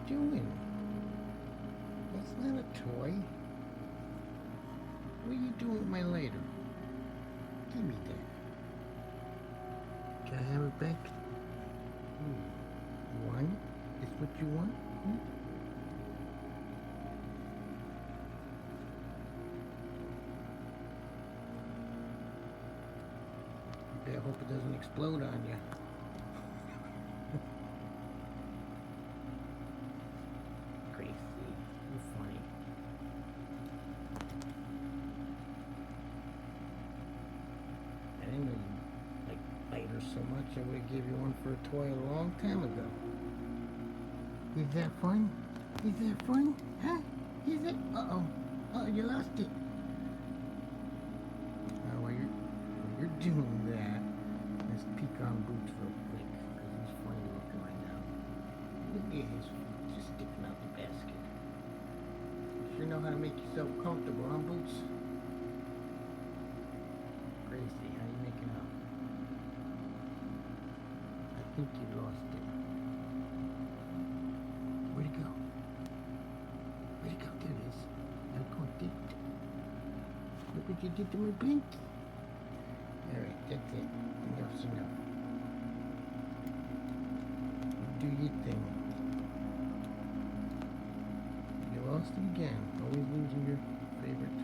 doing? That's not a toy. What are you doing with my lighter? Give me that. Can I have it back? One? Is what you want? Okay, I hope it doesn't explode on you. Crazy. You're funny. I didn't know you like lighters so much. I would have gave you one for a toy a long time ago. Is that fun? Is that fun? Huh? Is it? Uh-oh. Uh-oh, you lost it. While you're doing that, let's peek on Boots real quick, because he's funny looking right now. Look at his feet just sticking out the basket. You sure know how to make yourself comfortable, huh, Boots? Crazy, how you making out? I think you lost it. Where'd it go? Where'd it go? There it is. Now go and get it. Look what you did to my blankie. Alright, that's it. Enough's enough. Do your thing. You lost it again. Always losing your favorite